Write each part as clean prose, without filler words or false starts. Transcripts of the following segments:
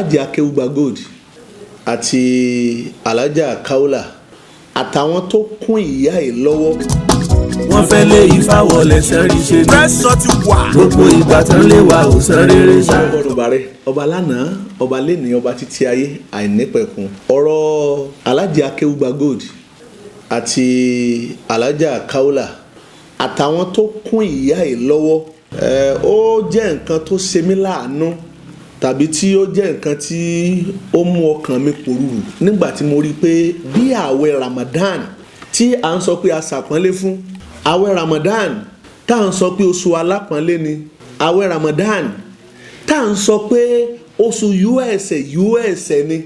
alájà Akewu Gba Gold àti alájà Kaula àtàwọn tó kún ìyá ẹ̀ lọ́wọ́. wọ́n fẹ́ lé ifá wọlé sẹ́rí ṣe ní. pressure ti wà. gbogbo ìgbà tán lé wa ò san rere ṣá. ọba rẹ ọba lánàá ọba lẹ́nìí ọba títí ayé àìnípẹ̀kun. ọ̀rọ̀ alájà Akewu Gba Gold àti alájà Kaula àtàwọn tó kún ìyá ẹ̀ lọ́wọ́ ó jẹ́ nǹkan tó ṣe mí láàánú tàbí tí ó jẹ́ nǹkan tí ó mú ọkàn mi pòrúurú nígbà tí mo rí i pé bí ààwẹ̀ Ramadan tí à ń sọ pé a ṣàpọ́nlé fún, ààwẹ̀ Ramadan tá à ń sọ pé oṣù alápọ́nlé ni, ààwẹ̀ Ramadan tá à ń sọ pé oṣù uẹ̀sẹ̀ ni,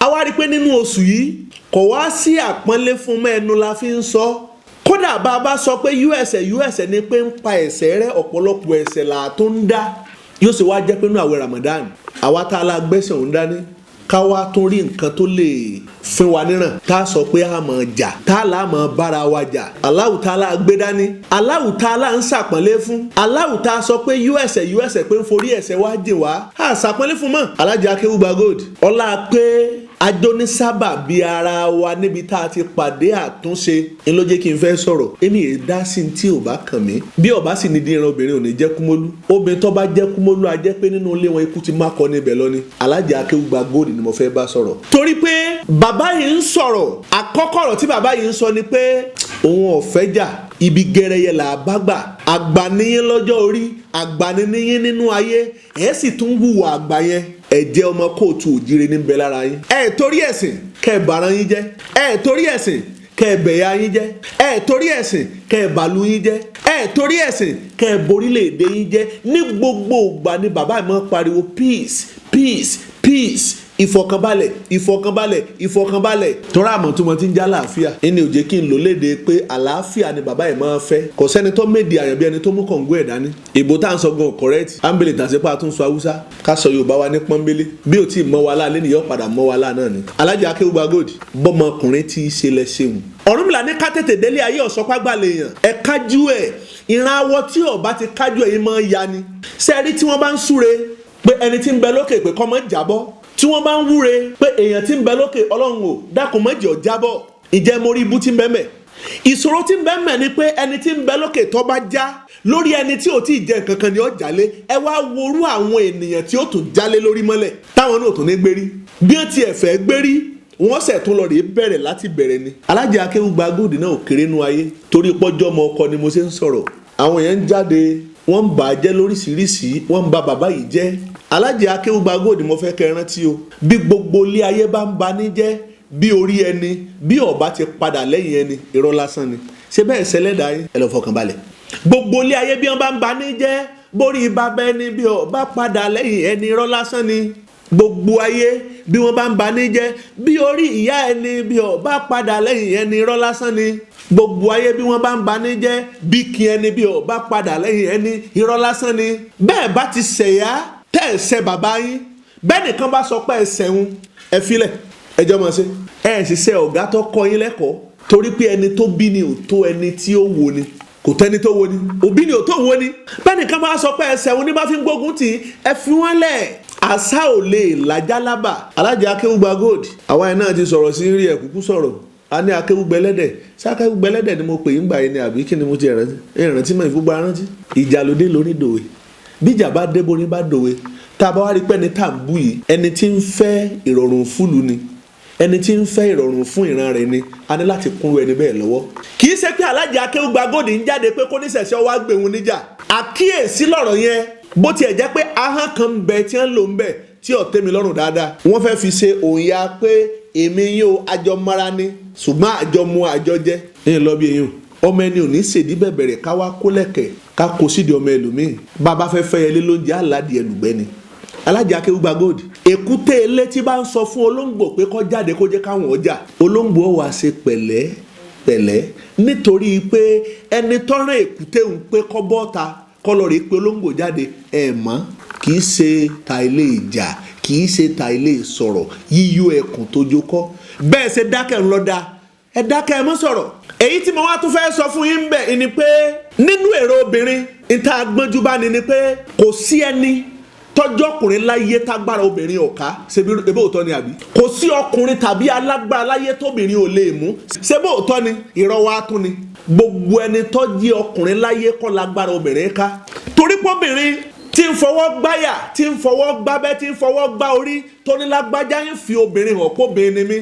a wá rí i pé nínú oṣù yìí kò wá sí àpọ́nlé fún mẹ́nu la fi ń sọ. Kódà bá a bá sọ pé uẹ̀sẹ̀ ni pé ń pa ẹ̀ṣẹ̀ rẹ́, ọ̀pọ̀lọpọ̀ ẹ̀ṣẹ̀ là tó ń dá. Yóò sì wá jẹ́ pé nínú àwẹ̀ Ramadan àwa tá a la gbẹ́sẹ̀ òun dání ká wá tún rí nǹkan tó lè fún wa níràn tá a sọ pé a máa jà tá a là máa bára wa jà. Allahu Ta'ala gbé dání, Allahu Ta'ala ń ṣàpọ́nlé fún, Allahu Ta'ala sọ pé uẹ̀sẹ̀ pé ń forí ẹ̀ṣẹ̀ wá jìn wá a ṣàpọ́nlé fún mọ́. alájà Akewu Gba Gold ọlá pé ajọ́ní sábà bí ara wa níbi tá a ti pàdé àtúnṣe ń ló jẹ́ kí n fẹ́ sọ̀rọ̀. èmi yẹn dá sí tí ò bá kàn mí bí ọba sì ní dín ìran obìnrin ò ní jẹ́ kúmólú, obìnrin tó bá jẹ́ kúmólú a jẹ́ pé nínú ilé wọn ikú ti má kọ́ níbẹ̀ lọ ni. alájà Akewu Gba Gold ni mo fẹ́ bá sọ̀rọ̀. torí pé bàbá yìí ń sọ̀rọ̀, àkọ́kọ́ ọ̀rọ̀ tí bàbá yìí ń sọ ni pé òun ò fẹ́ jà, ibi gẹrẹyẹ là bá gbà, àgbà níyín lọ́jọ́ orí, àgbà níyín nínú ayé, ẹ̀ sì tún hùwà àgbà yẹn. Ẹ̀jẹ̀ ọmọ kóòtù òjire níbẹ̀ lára yín. Torí ẹ̀sìn kẹ́ ẹ̀ bàrán yín jẹ́, torí ẹ̀sìn kẹ́ ẹ̀ bẹ̀yà yín jẹ́, torí ẹ̀sìn kẹ́ ẹ̀ bàlú yín jẹ́, torí ẹ̀sìn kẹ́ ẹ̀ borílẹ̀-èdè yín jẹ́. Ní gbogbo ìgbà ni bàbá mi máa ń pariwo peace peace peace, ìfọ̀kànbalẹ̀ ìfọ̀kànbalẹ̀ ìfọ̀kànbalẹ̀. tọ́ra àmọ́ tí mo ti ń já àlàáfíà ẹni ò jẹ́ kí n lò léde pé àlàáfíà ni bàbá yìí máa ń fẹ́. kò sẹ́ni tó méde àyàn bí ẹni tó mú kọ̀ǹgó ẹ̀ dání. ìbò tá à ń sọ gan correct ámbélé tàṣípà tún sọ haúsá ká sọ yorùbá wa ní pọ́nbélé bí ò tí ì mọ́ wa láà lẹ́nu yóò padà mọ́ wa láà náà ni. alájà Akewu Gba Gold bọ́mọkùnrin tí í ṣe lẹ ṣeun. Ọ̀rúnmìlà ní ká tètè délé ayé ọ̀sọ́págbà lèèyàn ẹ̀ kájú ẹ̀ ìran awọ tí ọba ti kájú ẹ̀ yìí máa ń ya ni. sẹ́ẹ̀rí tí wọ́n bá ń súre pé ẹni tí ń bẹ lókè pé kọ́ mọ́ jábọ́, tí wọ́n bá ń wúre pé èèyàn tí ń bẹ lókè ọlọ́run ò dákun má jẹ́ ó jábọ́, ìjẹ́ mo rí ibú tí ń bẹ mẹ́. ìṣòro tí ń bẹ mẹ́ ni pé ẹni tí ń bẹ lókè tó bá já lórí ẹni tí ò tí ì jẹ nǹkan kan ni ó jálé. ẹ wá worú àwọn ènìyàn tí ó tún jálé lórí mọ́lẹ̀ táwọn náà tún ní gbérí bí ó tiẹ̀ fẹ́ gbérí wọ́n sẹ̀ tún lọ rèé bẹ̀rẹ̀ láti bẹ̀rẹ̀ ni. alájà Akewu Gba Gold náà ò kéré nú ayé torí pọ́jọ́ ọmọ ọkọ ni mo ṣe ń sọ̀rọ̀. àwọn èèyàn ń jáde wọ́n ń bà á jẹ́ lóríṣiríṣi, wọ́n ń ba bàbá yìí jẹ́. alájà Akewu Gba Gold mo fẹ́ kẹ́ rántí o, bí gbogbo ilé ayé bá ń ba ní jẹ́ bí orí ẹni bí ọba ti padà lẹ́yìn ẹni irọ́ lásán ni. ṣé bẹ́ẹ̀ ṣẹlẹ́dà yín ẹ lọ fọkàn balẹ̀. gbogbo ilé ayé bí wọ́n bá ń ba ní jẹ́ borí bàbá ẹni bí ọba padà lẹ́yìn ẹni irọ́ lásán ni. gbogbo ayé bí wọ́n bá ń ba ní jẹ́ bí orí ìyá ẹni bí ọba padà lẹ́yìn ẹni irọ́ lásán ni. gbogbo ayé bí wọ́n bá ń ba ní jẹ́ bí kí ẹni bí ọba padà lẹ́yìn ẹni irọ́ lásán ni. bẹ́ẹ̀ bá ti ṣẹ̀yà tẹ́ ẹ̀ ṣẹ̀ bàbá yín, bẹ́ẹ̀ nìkan bá sọ pé ẹ ṣẹ̀hun ẹ filẹ̀ ẹjọ́ máa ṣe. ẹ sì ṣe ọ̀gá tó kọ́ yín lẹ́kọ̀ọ́ torí pé ẹni tó bí ni ò tó ẹni tí ó wo ni, kò tẹ́ni tó wo ni, òbí ni ò tó wo ni. bẹ́ẹ̀ nìkan bá sọ pé ẹ ṣẹ̀hun ní bá fi ń gbógun tì í ẹ fi wọ́n lẹ̀. àṣà ò lè làjà lábà. alájà Akewu Gba Gold àwa ẹ̀ náà ti sọ̀rọ̀ sí rí ẹ̀ kúkú sọ̀rọ̀ a ní Akewu gbẹlẹ́dẹ̀ ṣé Akewu gbẹlẹ́dẹ̀ ni mo pè ń gbà yín ni àbí kí ni mo ti rántí mọ́ ìfúgbà rántí. ìjà lóde lórí dòwe bíjà bá dé borí bá dòwe tá a bá wá rí pé ẹni tá à ń bú yìí ẹni tí ń fẹ́ ìrọ̀rùn fúlù ni, ẹni tí ń fẹ́ ìrọ̀rùn fún ìran rẹ̀ ni, a ní láti kúnrú ẹni bẹ́ẹ̀ lọ́wọ́. kì í ṣe pé alájà Akewu Gba Gold ń jáde pé kó níṣẹ̀ṣẹ̀ wá gbé wọn níjà. àkíyèsí lọ̀rọ̀ yẹn bó tiẹ̀ jẹ́ pé ahọ́n kan ń bẹ tí wọ́n lò ń bẹ tí ó tẹ́ mi lọ́rùn dáadáa. wọ́n fẹ́ fi ṣe òǹyà pé èmi yóò àjọ mara ni ṣùgbọ́n àjọ mu àjọ jẹ́ ẹ̀yìn lọ bí eyín ọmọ ẹni ò ní ṣèdí bẹ̀bẹ̀rẹ̀ ká wá kó lẹ̀kẹ̀ ká kó sídìí ọmọ ẹlòmíì bàbá fẹ́ fẹ́ yẹlé lóúnjẹ aládìí ẹlùgbẹ́ ni. alájà Akewu Gba Gold èkúté ilé tí bá ń sọ fún olóńgbò pé kó jáde kó jẹ́ káwọn ọjà olóńgbò wá ṣe pẹ̀lẹ́ pẹ̀lẹ́ nítorí pé ẹni tọ́ràn èkúté ń pé kọ́ bọ́ta kọ́ lọ rí pé olóńgbò jáde ẹ̀ mọ́ kì í ṣe ta ilé ìjà kì í ṣe ta ilé ìsọ̀rọ̀ yíyó ẹkùn tó jókọ́ bẹ́ẹ̀ ṣe dákẹ́ ńlọ́dà ẹ dákẹ́ ẹ mọ́ sọ̀rọ̀. èyí tí mo wá tún fẹ́ sọ fún yín bẹ̀ ni pé nínú èrò obìnrin níta gbọ́njú bá ní ni pé kò sí ẹni tọ́jú ọkùnrin láyé tágbára obìnrin ọ̀ká ṣebí òótọ́ ni àbí kò sí ọkùnrin tàbí alágbára láyé tóbìnrin ò lè mú ṣebí òótọ́ ni irọ́ wa tún ni gbogbo ẹni tọ́jú ọkùnrin láyé kọ́ lágbára obìnrin ká torí pọ́bìnrin tí ń fọwọ́ gbáyà tí ń fọwọ́ gbábẹ́ tí ń fọwọ́ gbá orí tó ní lágbájá ń fi obìnrin hàn póbìnrin ni mí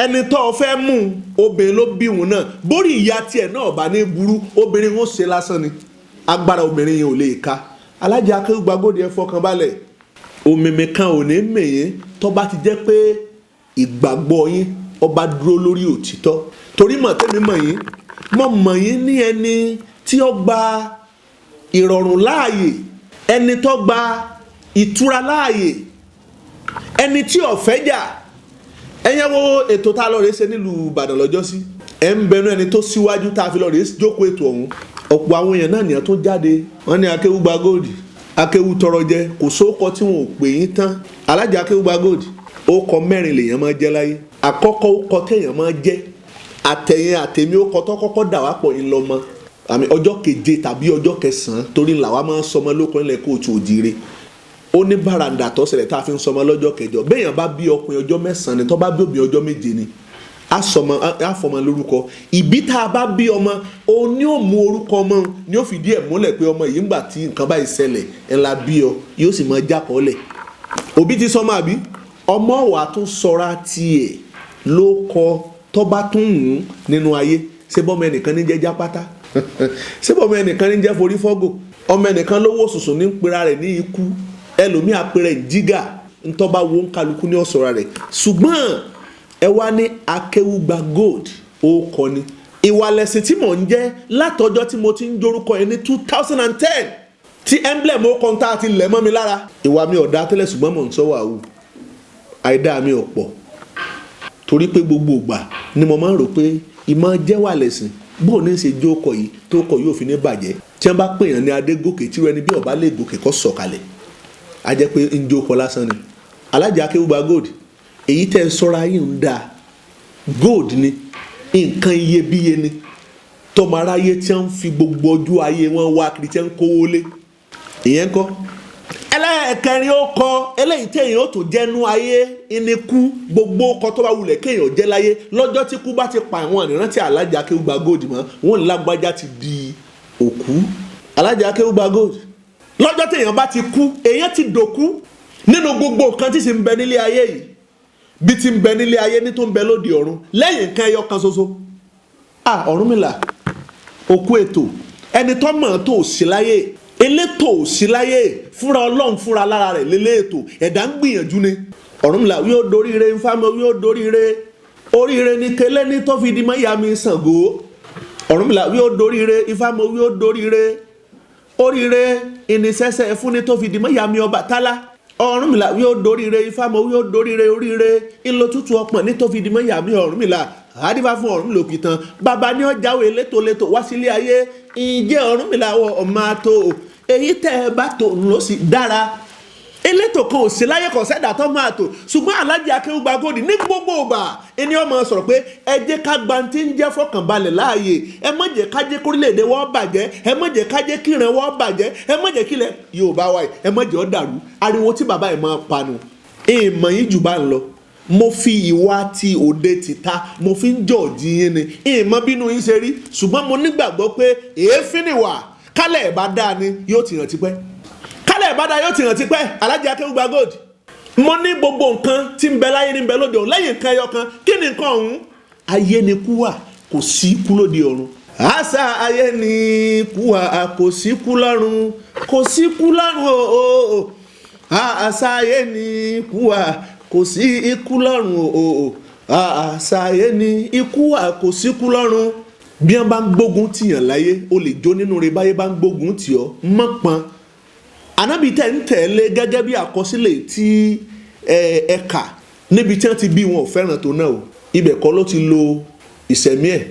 ẹni tó o fẹ́ mú obìnrin ló bí òun náà bórí ìyá tiẹ̀ náà bá ní burú obìnrin ó ṣe lásán ni agbára obìnrin yẹn ò lè ká Alájà Akewu Gba Gold ẹ fọkàn balẹ̀ òmìmì kan ò ní mèyìn tó bá ti jẹ́ pé ìgbàgbọ́ yín ọba dúró lórí òtítọ́ torí mọ̀ tẹ́mi mọ̀ yín mọ̀ yín ní ẹni tí ó gba ìrọ̀rùn láàyè ẹni tó gba ìtura láàyè ẹni tí ó fẹ́ jà ẹ̀yẹ́ wo ètò tá a lọ rèé ṣe nílùú Ìbàdàn lọ́jọ́ sí ẹ̀ ń bẹnu ẹni tó síwájú tá a fi lọ rèé jókòó ètò ọ̀hún ọ̀pọ̀ àwọn èèyàn náà nìyẹn tó jáde wọ́n ní Akewu Gba Gold Akewu tọrọ jẹ kò sóòkọ tí wọn ò pè yín tán Alájà Akewu Gba Gold ó kọ 4 lèèyàn máa jẹ́ láyé àkọ́kọ́ ó kọ téèyàn máa jẹ́ àtẹ̀yìn àtẹ̀mí ó kọ tó kọ́kọ́ dà wá pọ̀ yín lọ́mọ àmì ọjọ́ 7 tàbí ọjọ́ 9 torí làwa máa ń sọmọ lóko nílẹ̀ kóòtù òjìire ó ní bàràǹdà tó ṣẹlẹ̀ tá a fi ń sọmọ lọ́jọ́ 9 béèyàn bá bí ọkùnrin ọjọ́ 9 ni tó bá bí obìnrin ọjọ́ 7 ni àfọmọ lórúkọ ìbí tá a bá bí ọmọ òun ni ó mú orúkọ ọmọ ni ó fìdí ẹ̀ múlẹ̀ pé ọmọ yìí ńgbà tí nǹkan báyìí ṣẹlẹ̀ ńlá bí ọ yóò sì máa jákọọ́lẹ̀ òbí ti sọmọ àbí ọmọ wa tún sọra tiẹ̀ ló kọ tó bá tún hùn nínú ayé ṣé bọ́mọ ẹnìkan ní jẹ́ jápátá ṣé bọ́mọ ẹnìkan ní jẹ́ forí fọ́gò ọmọ ẹnìkan lówó sùsùn ní pera rẹ̀ ní ikú ẹlòmíà pera ẹ̀ jígà ntọ́ bá wo ń kálukú ní ọ̀sọ̀ra rẹ̀ ṣùgbọ́n ẹ wá ní Akewu Gba Gold ó kọ ni ìwà lẹ̀sìn tí mò ń jẹ́ látọjọ́ tí mo ti ń jorúkọ yẹn ní 2010 tí emblem ó kọ́ tá a ti lẹ̀ mọ́ mi lára ìwà mi ọ̀dà tẹ́lẹ̀ ṣùgbọ́n mò ń sọ wà wù àìdá mi ọ̀pọ̀ torí pé gbogbo ìgbà ni mo máa ń rò pé ìmọ̀ jẹ́wà lẹ̀sìn bóun ní í ṣe jó ọkọ̀ yìí tó kọ̀ yóò fi ní bàjẹ́ tí wọ́n bá pèèyàn ní Adégòkè tí ẹni bí ọba lè gòkè kọ́ sọ̀kalẹ̀ á jẹ́ pé ń jó ọkọ̀ lásán ni Alájà Akewu Gba Gold èyí tẹ́ ń sọ́ra yìí ń dáa gold ni nǹkan iyebíye ni tọmọ aráyé tí wọ́n fi gbogbo ọjọ́ ayé wọn wá kiri tí wọ́n kówó lé ìyẹn kọ́ ẹlẹ́ẹ̀kẹrin ó kọ eléyìí téèyàn ó tó jẹ́nu ayé ìníkú gbogbo ọkọ tó bá wulẹ̀ kéèyàn jẹ́ láyé lọ́jọ́ tí kú bá ti pa àwọn ìrántí Alájà Akewu Gba Gold mọ́ wọn ní lágbájá ti di òkú Alájà Akewu Gba Gold lọ́jọ́ téèyàn bá ti kú èèyàn ti dòkú nínú gbogbo nǹkan tí sì ń bẹ nílé ayé yìí bí ti ń bẹ nílé ayé ní tó ń bẹ lóde ọ̀run lẹ́yìn nǹkan ẹyọ kan ṣoṣo Ọ̀rúnmìlà òkú ètò ẹni tó mọ̀ tó sí láyé elétò sí láyé fúnra Ọlọ́run fúnra lára rẹ̀ lélẹ́ ètò ẹ̀dá ń gbìyànjú ni Ọ̀rúnmìlà wí ó doríire Ifámọ wí ó doríire oríire ní kélé ní tó fi di mọ́ ìyá mi Ṣàngó Ọ̀rúnmìlà wí ó doríire Ifámọ wí ó doríire oríire ìníṣẹ́ṣẹ́ fún ní tó fi di mọ́ ìyá mi Ọbàtálá Ọ̀rúnmìlà wí ó doríire Ifámọ wí ó doríire oríire ńlọ tútù ọpọ́n ní tó fi di mọ́ ìyá mi Ọ̀rúnmìlà àdìbá fún Ọ̀rúnmìlà òkìtàn bàbá ní ọjàwé létòlétò wá sílé ayé ìjẹ́ Ọ̀rúnmìlà wọ ọmọ àtò èyí tẹ́ ẹ bá tò ń lọ sí dára elétò kan ò sí láyé kan sẹ́dá tó máa tò ṣùgbọ́n Alájà Akewu Gba Gold ní gbogbo ìgbà ẹni ọmọ sọ̀rọ̀ pé ẹ jẹ́ ká gba tí ń jẹ́ fọkànbalẹ̀ láàyè ẹ má jẹ́ ká jẹ́ kórílẹ̀-èdè wọ́n bàjẹ́ ẹ má jẹ́ ká jẹ́ kíran wọ́n bàjẹ́ ẹ má jẹ́ kílẹ̀ Yorùbá wa ẹ má jẹ́ ó dàrú ariwo tí bàbá ẹ̀ máa panu ìmọ̀ yín jù bá ń lọ mo fi ìwà ti òde tìta mo fi ń jọ̀ọ́jì yín ni ìmọ̀ bínú yín ṣe rí ṣùgbọ́n mo nígbàgbọ́ pé èéfín nìwà kálẹ̀ ẹ̀ bá dáa ni yóò ti rántí pẹ́ kálẹ̀ ẹ̀ bá dáa yóò ti rántí pẹ́ Alájà Akewu Gba Gold mo ní gbogbo nǹkan tí ń bẹ láyé ní ń bẹ lóde ọ̀run lẹ́yìn nǹkan ẹyọ kan kí ni nǹkan ọ̀hún ayé ni kú wà kò sí kú lóde ọ̀run àṣà ayé ni kú wà kò sí kú lọ́run kò sí kú lọ́run o àṣà ayé ni kú wà kò sí ikú lọ́run o àṣàyé ni ikú wà kò sí ikú lọ́run bí wọ́n bá ń gbógun tìyàn láyé o lè jó nínú rẹ̀ báyé bá ń gbógun tì ọ́ mọ́pọn Ànábì tẹ̀ ń tẹ̀lé gẹ́gẹ́ bí àkọsílẹ̀ tí ẹ̀ka níbi tí wọ́n ti bí wọn ò fẹ́ràn tó náà o ibẹ̀ kọ́ ló ti lo ìṣẹ̀mí ẹ̀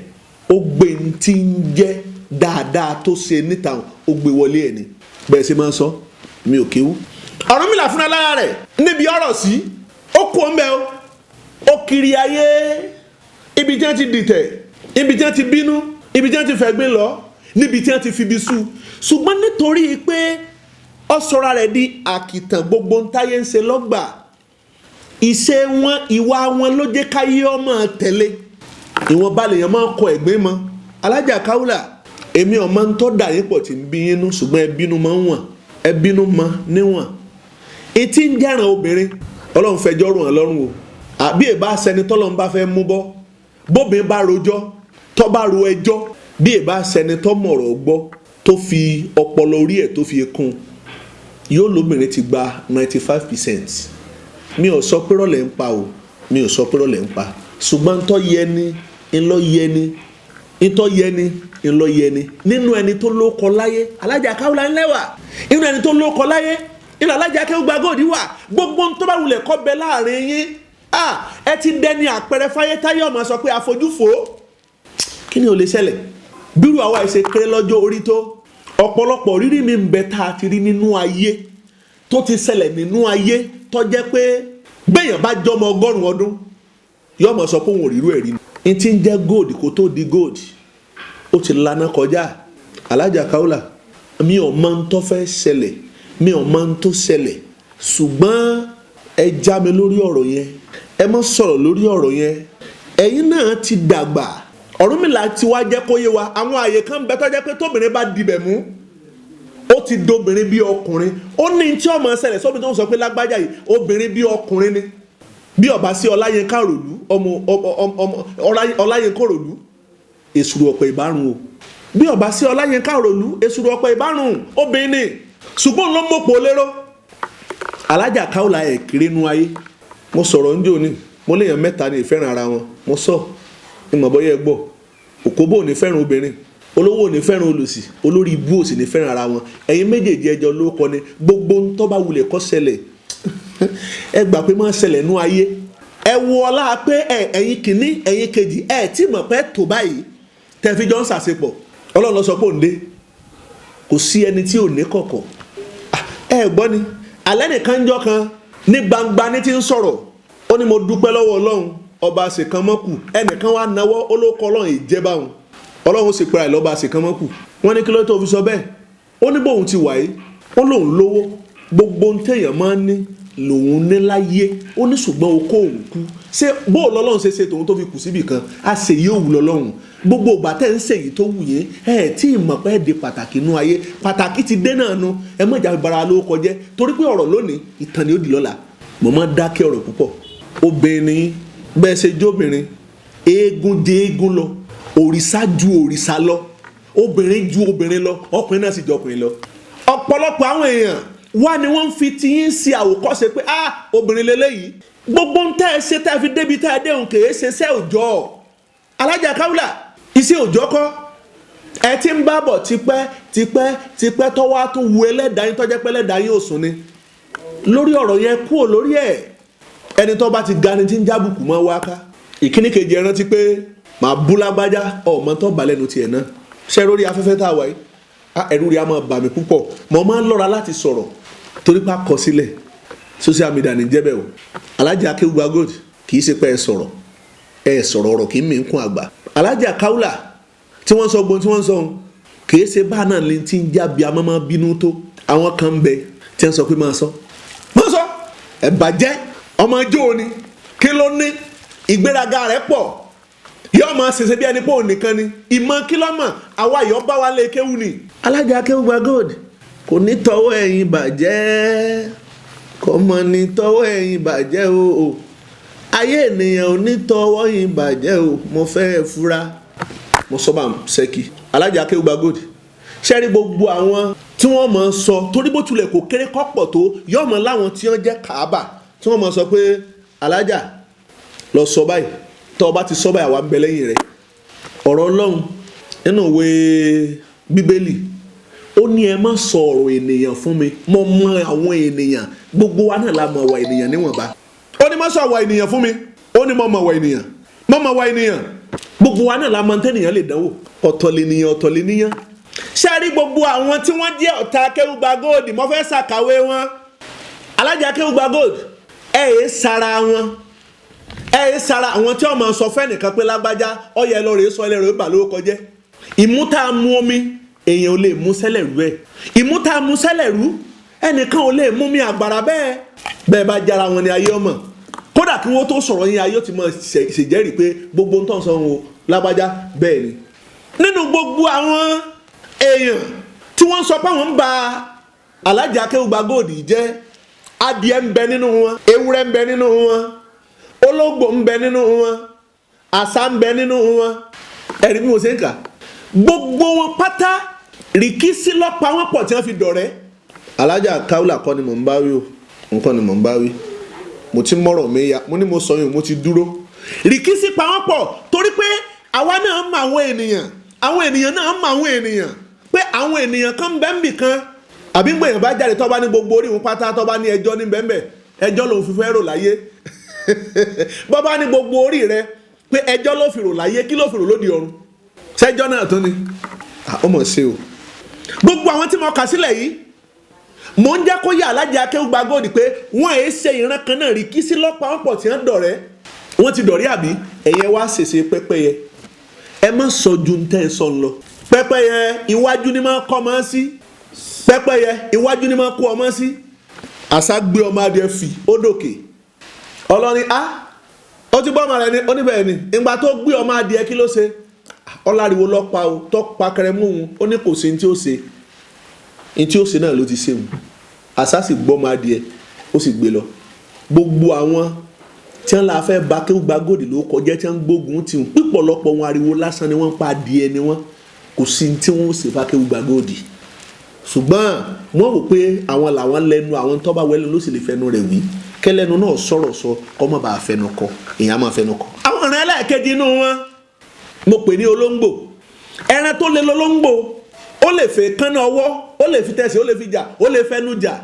ó gbé ní tí ń jẹ́ dáadáa tó ṣe níta ó gbé wọlé ẹ̀ ni bẹ́ẹ̀ ṣe máa ń sọ mi ò kéwú Ọ̀rúnmìlà fúnra lára rẹ̀ níbi ọ̀rọ̀ sí ó kú ọmọ ẹ ó kiri ayé ibi tí wọ́n ti dìtẹ̀ ibi tí wọ́n ti bínú ibi tí wọ́n ti fẹ̀gbin lọ níbi tí wọ́n ti fibi sú ṣùgbọ́n nítorí pé ó sọra rẹ̀ di àkìtàn gbogbo ń táyé ń ṣe lọ́gbà ìṣe wọn ìwà wọn ló jẹ́ káyé ọmọ tẹ̀lé ìwọ̀n balẹ̀ yẹn máa ń kọ ẹ̀gbẹ́ mọ́ alájà káwùlà èmi ọmọ ń tọ́ dà yín pọ̀ tí ń bí yín nú ṣùgbọ́n ẹ bínú mọ́ wọ̀n ẹ bínú mọ́ níwọ̀n etí ń jẹ́ràn obìnrin ọlọ́run fẹjọ́ rùn án lọ́rùn o àbí èbá sẹni tọ́lọ́run bá fẹ́ mú bọ́ bóbìnrin bá rojọ́ tọ́ bá ro ẹjọ́ bí èbá sẹni tọ́ mọ̀rọ̀ gbọ́ tó fi ọpọlọ orí ẹ̀ tó fi kún yóò lóbìnrin ti gba 95%. mi ò sọ pé rọ̀lẹ́ ń pa o mi ò sọ pé rọ̀lẹ́ ń pa ṣùgbọ́n ntọ́ yẹni ńlọ yẹni ntọ́ yẹni ńlọ yẹni nínú ẹni tó lóko láyé alájà káwùlà ńlẹ́wà nínú ẹni tó lóko láyé nínú alájà Akewu Gba Gold wà gbogbo ntọ́ bá wulẹ̀ kọ́ bẹ láàrin yín ẹ ti dẹni àpẹẹrẹ fáyé táyé ọmọ sọ pé àfojúfò kí ni ò lè ṣẹlẹ̀ bírú àwa ẹ̀ṣẹ̀ kéré lọ́jọ́ orí tó ọ̀pọ̀lọpọ̀ rírí mi ń bẹ tá a ti rí nínú ayé tó ti ṣẹlẹ̀ nínú ayé tó jẹ́ pé béèyàn bá jọmọ 100 ọdún yóò mọ̀ sọ pé òun ò rírú ẹ̀ rí ni ti ń jẹ́ gold kó tó di gold ó ti lana kọjá alájà káwùlà mi ò mọ ohun tó fẹ́ ṣẹlẹ̀ mi ò mọ ohun tó ṣẹlẹ̀ ṣùgbọ́n ẹ já mi lórí ọ̀rọ̀ yẹn ẹ má sọ̀rọ̀ lórí ọ̀rọ̀ yẹn ẹ̀yin náà ti dàgbà Ọ̀rúnmìlà ti wá jẹ́ kó yé wa àwọn àyè kan bẹ tó jẹ́ pé tóbìnrin bá dibẹ̀ mú ó ti dobìnrin bí ọkùnrin ó ní tí ọmọ ṣẹlẹ̀ sóbi tó ń sọ pé lágbájá yìí obìnrin bí ọkùnrin ni bí ọba sí Ọláyínká Òròlú ọmọ Ọláyínká Òròlú èsùrù ọ̀pẹ ìbárùn o bí ọba sí Ọláyínká Òròlú èsùrù ọ̀pẹ ìbárùn obìnrin ni ṣùgbọ́n ló mọ̀pọ̀ lérò alájà káwùlà ẹ̀ kiri nu ayé mo sọ̀rọ̀ ń jò ní mo léèyàn mẹ́ta ní ìfẹ́ràn ara wọn mo sọ ìmọ̀ bọ́yẹ gbọ́ òkóbó ò ní fẹ́ràn obìnrin olówó ò ní fẹ́ràn olòṣì olórí ibú ò sì ní fẹ́ràn ara wọn ẹ̀yin méjèèjì ẹjọ́ ló kọ́ ni gbogbo ń tọ́ bá wulẹ̀ kọ́ ṣẹlẹ̀ ẹ gbà pé máa ṣẹlẹ̀ nú ayé ẹ wo ọlá pé ẹ̀yin kìíní ẹ̀yin kejì ẹ tí mọ̀ pé tó báyìí tẹ̀fí jọ ń ṣàṣepọ̀ Ọlọ́run ló sọ pé òǹdé kò sí ẹni tí ò ní kọ̀kọ̀ ẹ gbọ́ ni alẹ́ nìkan jọ kan ní gbangba ní ti ń sọ̀rọ̀ ó ní mo dúpẹ́ lọ́wọ́ Ọlọ́run ọba àṣekàn mọ́kù ẹnìkan wá náwó olóko Ọlọ́run ìjẹba òun Ọlọ́run sì pera ẹ̀ lọ́ba àṣekàn mọ́kù wọ́n ní kí ló tó fi sọ bẹ́ẹ̀ ó ní bóun ti wáyé ó lóun lówó gbogbo ohun téèyàn máa ń ní lòun ní láyé ó ní ṣùgbọ́n okó òun kú ṣé bóun lọ́lọ́run ṣe ṣe tòun tó fi kù síbì kan á ṣe yóò wù lọ́lọ́run gbogbo ìgbà tẹ́ ń ṣèyí tó wù yín tí ìmọ̀ pẹ́ di pàtàkì nú ayé pàtàkì ti dé náà nu ẹ mọ̀ ìjà bara ló kọjẹ́ torí pé ọ̀rọ̀ lónìí ìtàn ni ó di lọ́la mo máa dákẹ́ ọ̀rọ̀ púpọ̀ obìnrin bẹ́ẹ̀ ṣe jóbìnrin eégún jẹ eégún lọ òrìṣà ju òrìṣà lọ obìnrin ju obìnrin lọ ọkùnrin náà sì jọ ọkùnrin lọ ọ̀pọ̀lọpọ̀ àwọn èèyàn wá ni wọ́n ń fi tiyín sí àwòkọ́ṣe pé obìnrin lélẹ́yìí gbogbo ń tẹ́ ẹ ṣe tẹ́ ẹ fi débi tẹ́ ẹ déhùn kèé ṣe iṣẹ́ òòjọ́ alájà káwùlà iṣẹ́ òòjọ́ kọ́ ẹ ti ń bá bọ̀ tipẹ́ tọ́wọ́ á tún wu ẹlẹ́dàá yín tọ́jẹ́ pé ẹlẹ́dàá yín ò sùn ni lórí ọ̀rọ̀ yẹn kúrò lórí ẹ̀ ẹni tó bá ti ga ni ti ń jábùkù mọ́ wá ká ìkíní kejì ẹ rántí pé màá bú lágbájá ọmọ tó bà lẹ́nu tiẹ̀ náà ṣe lórí afẹ́fẹ́ tá a wáyé ẹ̀rù rí a máa bà mí púpọ̀ mo máa ń lọ́ra láti sọ̀rọ̀ torí pé a kọ sílẹ̀ social media ní jẹ́bẹ̀ o alájà Akewu Gba Gold kì í ṣe pé ẹ sọ̀rọ̀ ọ̀rọ̀ kì í mí kún àgbà alájà káwùlà tí wọ́n sọ gbọ́n tí wọ́n sọ kì í ṣe bá náà lè ti ń jábí a máa bínú tó àwọn kan ń bẹ tí wọ́n sọ pé máa sọ ẹ̀ bàjẹ́ ọmọ ẹjọ́ ni kí ló ní ìgbéraga rẹ̀ pọ̀ yóò máa ṣẹ̀ṣẹ̀ bí ẹni pé òun nìkan ni ìmọ̀ kílọ́mọ̀ àwa yóò bá wa lé kéwù ni. alájà Akewu Gba Gold kò ní tọwọ́ ẹ̀yìn bàjẹ́ kò mọ̀ ní tọwọ́ ẹ̀yìn bàjẹ́ o ayé ènìyàn ò ní tọwọ́ ẹ̀yìn bàjẹ́ o mo fẹ́ fura mo sọ bá ṣẹ́kì alájà Akewu Gba Gold ṣẹ́rí gbogbo àwọn tí wọ́n máa sọ torí bó tilẹ̀ kò kéré kọ́pọ̀ tó yóò mọ̀ láwọn tí wọ́n jẹ́ kàábà tí wọ́n máa sọ pé alájà lọ sọ báyìí tọ́ ọba ti sọ báyìí àwa ń bẹ lẹ́yìn rẹ̀ ọ̀rọ̀ Ọlọ́run nínú ìwé Bíbélì ó ní ẹ má sọ ọ̀rọ̀ ènìyàn fún mi mo mọ àwọn ènìyàn gbogbo wa náà la mọ̀ àwa ènìyàn níwọ̀nba ó ní má sọ àwa ènìyàn fún mi ó ní mo mọ̀ àwa ènìyàn gbogbo wa náà la mọ̀ tẹ́nìyàn lè dánwò ọ̀tọ̀ lènìyàn ṣé a rí gbogbo àwọn tí wọ́n jẹ́ ọ̀tá Akewu Gba Gold mo fẹ́ ṣàkàwé wọn alájà Akewu Gba Gold sara àwọn tí wọ́n máa sọ fẹ́nìkan pé lágbájá ọyẹ lọ́rẹ̀ sọ ẹlẹ́rọ̀ ìbà ló kọjẹ́ ìmú tá a mú omi èèyàn ò lè mú sẹ́lẹ̀ rú ẹ̀ ìmú tá a mú sẹ́lẹ̀ rú ẹnìkan ò lè mú mi àgbàrá bẹ́ẹ̀ bá jára wọn ni ayé ọmọ kódà kí wọ́n tó sọ̀rọ̀ yín ayé ó ti mọ̀ ṣèjẹ́rìí pé gbogbo ń tàn sọ wọn o lágbájá bẹ́ẹ̀ ni. nínú gbogbo àwọn èèyàn tí wọ́n sọ pé àwọn ń ba Alhaji Akewu Gba Gold jẹ́ adìẹ ń bẹ nínú wọn ewúrẹ́ ń bẹ nínú wọn ológbò ń bẹ nínú wọn àṣá ń bẹ nínú wọn ẹ̀rí bí mo ṣe ń kà gbogbo wọn pátá rìkísí lọ́pàá wọn pọ̀ tí wọ́n fi dọ̀rẹ́. Alhaji Akewu kọ́ ni mò ń bá wí o nǹkan ni mò ń bá wí mo ti mọ̀rọ̀ mi ya mo ní mo sọ yín mo ti dúró. rìkísí pa wọ́n pọ̀ torí pé àwa náà mọ àwọn ènìyàn náà mọ àwọn ènìyàn pé àwọn ènìyàn kan bẹ́ẹ̀ bì kan àbí gbèyàn bá jáde tó bá ní gbogbo orí wọn pátá tó bá ní ẹjọ́ ní bẹ́ẹ̀ ẹjọ́ lòun fi fẹ́ rò láyé bọ́ bá ní gbogbo orí rẹ pé ẹjọ́ ló fi rò láyé kí ló fi rò lóde ọ̀run ṣẹ́jọ́ náà tó ni ó mọ̀ ṣe o. gbogbo àwọn tí mo kà sílẹ̀ yìí mò ń jẹ́ kó yà Alhaji Akewu Gba Gold pé wọ́n èé ṣe ìran kan náà rí kí sí lọ́pàá wọn pọ̀ tí wọ́n dọ̀rẹ́ wọ́n ti dọ̀rẹ́ àbí ẹ̀yẹ wá ṣèṣe pẹ́pẹ́yẹ ẹ má sọ ju ń tẹ́ ẹ sọ ń lọ pẹ́pẹ́yẹ iwájú ni máa kọ́ ọmọ sí pẹ́pẹ́yẹ iwájú ni máa kó ọmọ sí àṣà gbé ọmọ adìẹ fì ó dòkè ọlọ́ni ó ti gbọ́ ọmọ rẹ ní oníbẹ̀ẹ́ ni ìgbà tó gbé ọmọ adìẹ kí ló ṣe ọláriwo lọ́pàá o tó pa kẹrẹmú òun ó ní kò sí ní tí ó ṣe ní tí ó ṣe náà ló ti ṣe òun àṣà sì gbọ́ ọmọ adìẹ ó sì gbé lọ gbogbo àwọn tí wọ́n la fẹ́ ba Akewu Gba Gold ló kọjá tí wọ́n ń gbógun tì wọ́n pípọ̀lọpọ̀ wọn ariwo lásán ni wọ́n ń pa adìẹ ni wọ́n kò sí ní tí wọ́n ṣe fún Akewu Gba Gold ṣùgbọ́n wọ́n wò pé àwọn làwọn lẹ́nu àwọn tó bá wẹ́lẹ́ ló sì lè fẹnu rẹ̀ wí kẹ́lẹ́nu náà sọ̀rọ̀ sọ kọ́ mọ́ bá a fẹnu kọ èèyàn máa fẹnu kọ. àwọn ọ̀ràn ẹlẹ́ẹ̀kejì inú wọn mo pè ní olóńgbò ẹran tó lé lolóńgbò ó lè fẹ́ kánná ọwọ́ ó lè fi tẹ̀sí ó lè fi jà ó lè fẹnu jà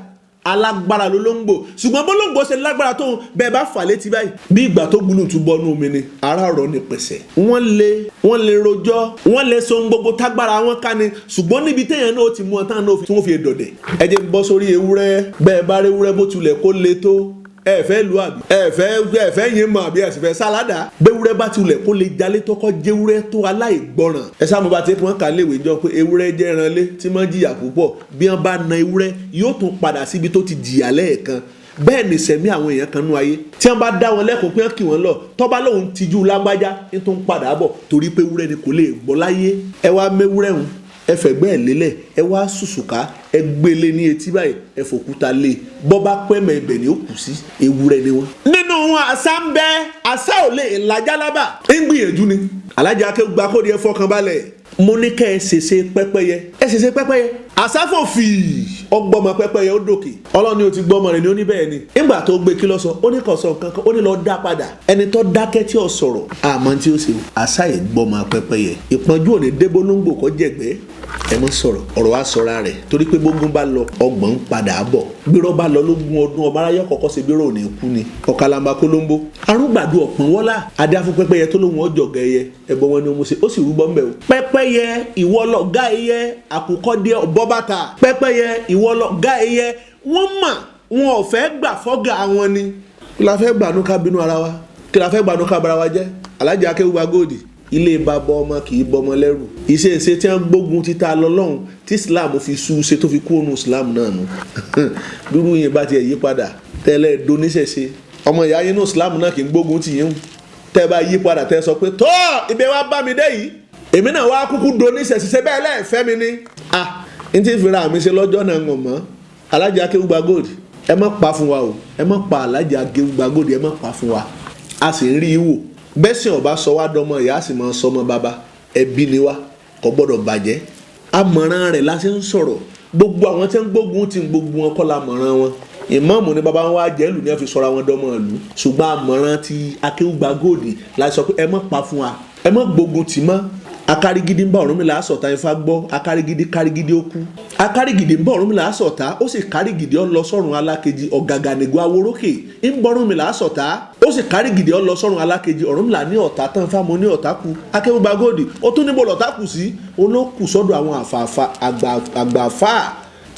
alágbára lolóńgbò ṣùgbọ́n bólóńgbò ṣe lágbára tó bẹ́ẹ̀ bá fà létí báyìí bí ìgbà tó gbúlù tún bọ́nú omi ni ara ọ̀rọ̀ ni pẹ̀sẹ̀ wọ́n lè rojọ́ wọ́n lè so gbogbo tágbára wọn ká ni ṣùgbọ́n níbi téèyàn náà ti mú ọ tán náà tí wọ́n fi dọ̀dẹ̀ ẹ jẹ́ bọ́ sórí ewúrẹ́ bẹ́ẹ̀ bá rí ewúrẹ́ bó tilẹ̀ kó le tó ẹ fẹ́ lu àbí ẹ fẹ́ yín mọ àbí ẹ sì fẹ́ sáládà bẹ́wúrẹ́ bá tilẹ̀ kó lè jalè tó kọ́ jẹ́wúrẹ́ tó aláìgbọràn ẹ sáà mo bá ti pọ́n ká léwé jọ pé ewúrẹ́ jẹ́ ẹranlé tí máa ń jìyà púpọ̀ bí wọ́n bá na ewúrẹ́ yóò tún padà síbi tó ti jìyà lẹ́ẹ̀kan bẹ́ẹ̀ ni sẹ̀mí àwọn èèyàn kan nú ayé tí wọ́n bá dá wọn lẹ́kọ̀ọ́ pé wọ́n kì wọ́n lọ tọ́ba lòun tijú lágbájá ní tó ń padà bọ̀ torí pé ewúrẹ́ ni kò lè gbọ́ láyé ẹ wá mẹ́wúrẹ́ hùn ẹ fẹ̀gbẹ́ ẹ̀ lélẹ̀ ẹ wá sùsùká ẹ gbélé ní etí báyìí ẹ fòkúta lé bọ́ bá pẹ́ mẹ́ ibẹ̀ ni ó kù sí ewúrẹ́ ni wọ́n. nínú wọn àṣà ń bẹ àṣà ò lè làjà lábà ń gbìyànjú ni Alhaji Akewu Gba Gold ẹ fọkàn balẹ̀ mo ní kẹ́ ẹ ṣèṣe pẹ́pẹ́yẹ àṣà fò fì ọgbọ́mọ pẹ́pẹ́yẹ ó dòkè ọlọ́ni ó ti gbọ́mọ rẹ̀ ní oníbẹ̀ẹ́ ni nígbà tó gbé kí ló sọ ó ní kò sọ kankan ó ní lọ dá padà ẹni tó dákẹ́ tí ò sọ̀rọ̀ àmọ́ tí ó ṣe àṣà yìí gbọ́mọ pẹ́pẹ́yẹ ìpọ́njú òní débólóńgbò kọ́ jẹ̀gbẹ́ ẹ mọ sọ̀rọ̀ ọ̀rọ̀ wa sọra rẹ̀ torí pé bógun bá lọ ọgbọ̀n padà bọ̀ gbérò bá lọ lógún ọdún ọba aráyọ kọ́kọ́ ṣe gbérò òní kú ni ọ̀kàlàmbà kólóńbó arúgbàdo ọ̀pọ̀n wọ́lá adéáfún pẹ́pẹ́yẹ tó lóhun ọjọ́ gẹ̀ẹ́yẹ ẹ̀bọ wọn ni ó mú ṣe ó sì rúbọ ńbẹ o pẹ́pẹ́yẹ ìwọlọ̀gá ẹyẹ àkùkọ́dé bọ́bàtà pẹ́pẹ́yẹ ìwọlọ̀gá ẹyẹ wọ́n mà wọn ò fẹ́ gbà fọ́gà wọn ni kí la fẹ́ gbànú ká bínú ara wa kí la fẹ́ gbànú ká bara wa jẹ́ Alhaji Akewu Gba Gold ilé bàbá ọmọ kì í bọmọ lẹ́rù ìṣeéṣe tí wọ́n gbógun títa lọ́lọ́run tí Islam fi sú ṣe tó fi kú ònú Islam náà nù dúró yẹn bá tiẹ̀ yí padà tẹ́lẹ̀ doníṣẹ̀ṣe ọmọ ìyá yín nù Islam náà kì í gbógun tì yín tẹ́ bá yí padà tẹ́ sọ pé tó ibẹ̀ wá bá mi dé yìí èmi náà wá kúkú doníṣẹ̀ṣe ṣe bẹ́ẹ̀ lẹ́ẹ̀fẹ́ mi ni n ti fira mi ṣe lọ́jọ́ náà ń mọ̀ Alhaji Akewu Gba Gold ẹ má pa fún wa o ẹ má pa Alhaji Akewu Gba Gold ẹ má pa fún wa a sì ń rí i wò bẹ́sìn ọba sọ wá dọmọ ìyá sì máa sọmọ bàbá ẹbí ni wá kò gbọ́dọ̀ bàjẹ́ àmọ̀ràn rẹ̀ la ṣe ń sọ̀rọ̀ gbogbo àwọn tí ń gbógun ti gbogbo wọn kọ́ la mọ̀ràn wọn ìmáàmù ni bàbá wọn wá jẹ́ ìlú ní wọ́n fi sọra wọn dọmọ ìlú ṣùgbọ́n àmọ̀ràn ti Akewu Gba Gold la sọ pé ẹ má pa fún wa ẹ má gbógun tì mọ́ akárigidi ń bá Ọ̀rúnmìlà sọ̀tá Ifá gbọ́ akárigidi kárigidi ó kú akárigidi ń bá Ọ̀rúnmìlà sọ̀tá ó sì kárigidi ó lọ sọ́run alákejì ọ̀gàgànìgò aworókè ń bá Ọ̀rúnmìlà sọ̀tá ó sì kárigidi ó lọ sọ́run alákejì Ọ̀rúnmìlà ní ọ̀tá tán fáwọn ní ọ̀tá kú Akewu Gba Gold ó tún níbo lọ̀tá kù sí olókù sọ́dọ̀ àwọn àgbààfà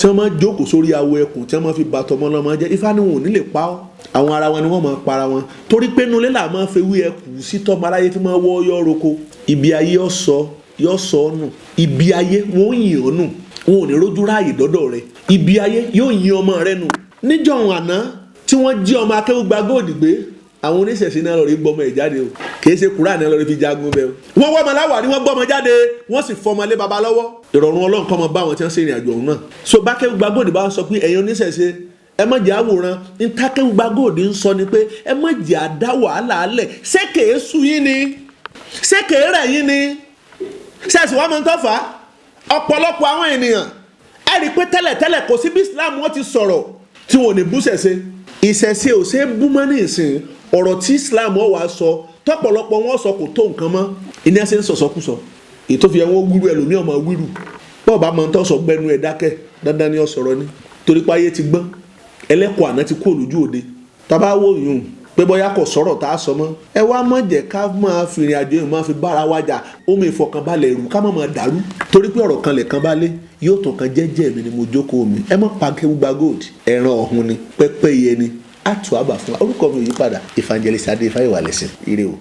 tí wọ́n máa jókòó sórí awo ẹkùn tí wọ́n máa fi bàtọ̀ ọmọ ọlọ́mọ jẹ́ Ifá ni wọn ò ní lè pa ọ́ àwọn ara wọn ni wọ́n máa para wọn torí pé nulẹ̀ là máa fẹ́ wí ẹkù sí tọ́mọ aráyé fi máa wọ́ yọ́ roko ibi ayé yọ sọ ọ́ nù ibi ayé wọn ò yìn ọ́ nù wọn ò ní rójú ráàyè dọ́dọ̀ rẹ ibi ayé yóò yin ọmọ rẹ nù. níjọ́ àná tí wọ́n jí ọmọ Akewu Gba Gold gbé àwọn oníṣẹ̀ṣe náà lọ rí gbọ́mọ ẹ̀ jáde o kìí ṣe kúrò àná lọ rí fi jagun bẹ́ẹ̀ o. wọ́n wọ́ ọmọ láwàárí wọ́n gbọ́mọ jáde wọ́n sì fọmọ lé baba lọ́wọ́. ìrọ̀rùn Ọlọ́run kọ́ mọ bá wọn tí wọ́n ṣe ìrìn àjò ọ̀hún náà. so bá Akewu Gba Gold bá sọ pé ẹ̀yin oníṣẹ̀ṣe ẹ má jẹ́ àwòrán ní Akewu Gba Gold ń sọ ni pé ẹ má jẹ́ àdá wàhálà alẹ̀ ṣé kèé sú yín ni ṣé kèé rẹ̀ yín ni ṣẹ́ẹ̀sì wàá mọ tó fà á ọ̀pọ̀lọpọ̀ àwọn ènìyàn ẹ rí i pé tẹ́lẹ̀tẹ́lẹ̀ kò sí bí Islam wọn ti sọ̀rọ̀ tí wọn ò ní bú ṣẹ̀ṣe ìṣẹ̀ṣe ò ṣe é bú mọ́ ní ìsìn ọ̀rọ̀ tí Islam ọ̀ wá sọ tọ́pọ̀lọpọ̀ wọn sọ kò tó nǹkan mọ́ ìní ẹsẹ̀ ń sọ̀sọ́kùsọ ètò fi ẹ̀wọ̀n wíru ẹlòmíì ọmọ wíru bọ́ọ̀ bá mọ tó sọ gbẹnu ẹ̀ dákẹ́ dandan ni ó sọ̀rọ̀ ni torí pé ayé ti gbọ́n ẹlẹ́kọ̀ọ́ àná ti kú olójú òde tábà wò yùn pé bóyá kò sọ̀rọ̀ tá a sọ mọ́ ẹ wá mọ̀ jẹ́ ká máa fi ìrìn àjò yìí máa fi bára wájà omi ìfọkànbalẹ̀ ẹ̀rù ká má máa dàrú torí pé ọ̀rọ̀ kan lè kan bá lé yóò tó kan jẹ́jẹ́ mi ni mo jókòó mi ẹ má pa Akewu Gba Gold ẹran ọ̀hún ni pẹ́pẹ́yẹ ni àtúwàbà fún wa orúkọ mi ò yí padà Evangelist Adéfáyèwà Lẹ́sìn ire o.